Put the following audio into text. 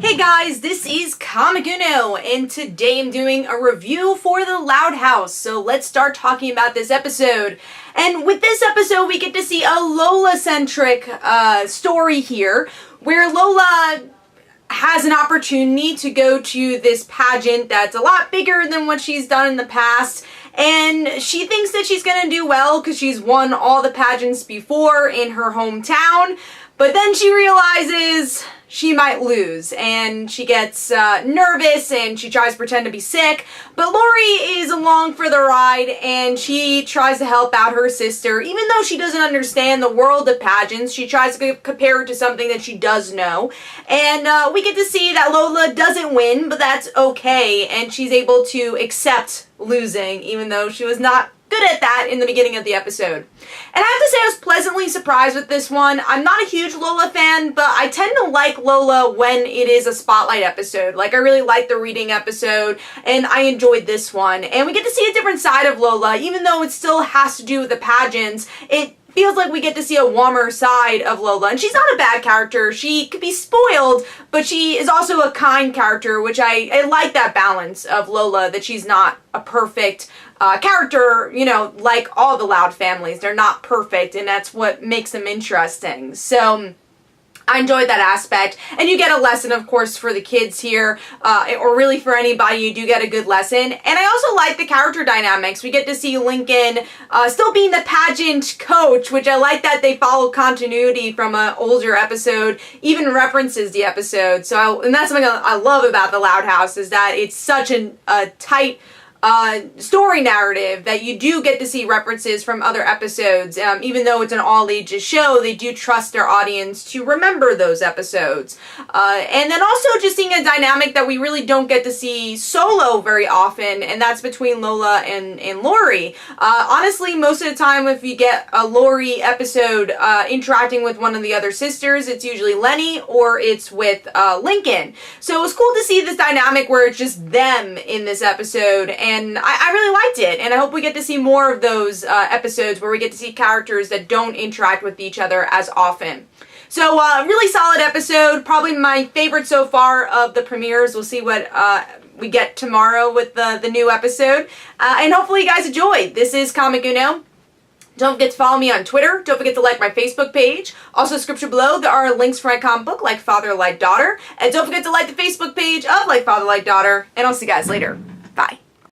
Hey guys, this is Comic Uno, and today I'm doing a review for The Loud House. So let's start talking about this episode. And with this episode, we get to see a Lola-centric story here, where Lola has an opportunity to go to this pageant that's a lot bigger than what she's done in the past. And she thinks that she's going to do well because she's won all the pageants before in her hometown. But then she realizes she might lose, and she gets nervous, and she tries to pretend to be sick. But Lori is along for the ride, and she tries to help out her sister. Even though she doesn't understand the world of pageants, she tries to compare it to something that she does know. And we get to see that Lola doesn't win, but that's okay, and she's able to accept losing, even though she was not good at that in the beginning of the episode. And I have to say I was pleasantly surprised with this one. I'm not a huge Lola fan, but I tend to like Lola when it is a spotlight episode. Like, I really like the reading episode, and I enjoyed this one. And we get to see a different side of Lola, even though it still has to do with the pageants. It feels like we get to see a warmer side of Lola. And she's not a bad character. She could be spoiled, but she is also a kind character, which I like that balance of Lola, that she's not a perfect character, you know, like all the Loud families. They're not perfect, and that's what makes them interesting. So I enjoyed that aspect. And you get a lesson, of course, for the kids here, or really for anybody. You do get a good lesson. And I also like the character dynamics. We get to see Lincoln still being the pageant coach, which I like that they follow continuity from an older episode, even references the episode. So, and that's something I love about The Loud House, is that it's such a tight story narrative that you do get to see references from other episodes. Even though it's an all-ages show, they do trust their audience to remember those episodes. And then also just seeing a dynamic that we really don't get to see solo very often, and that's between Lola and Lori. Honestly, most of the time if you get a Lori episode interacting with one of the other sisters, it's usually Lenny or it's with Lincoln. So it was cool to see this dynamic where it's just them in this episode, and I really liked it, and I hope we get to see more of those episodes where we get to see characters that don't interact with each other as often. So, really solid episode, probably my favorite so far of the premieres. We'll see what we get tomorrow with the new episode, and hopefully you guys enjoyed. This is Comic Uno. Don't forget to follow me on Twitter. Don't forget to like my Facebook page. Also, description below, there are links for my comic book, Like Father, Like Daughter. And don't forget to like the Facebook page of Like Father, Like Daughter. And I'll see you guys later. Bye.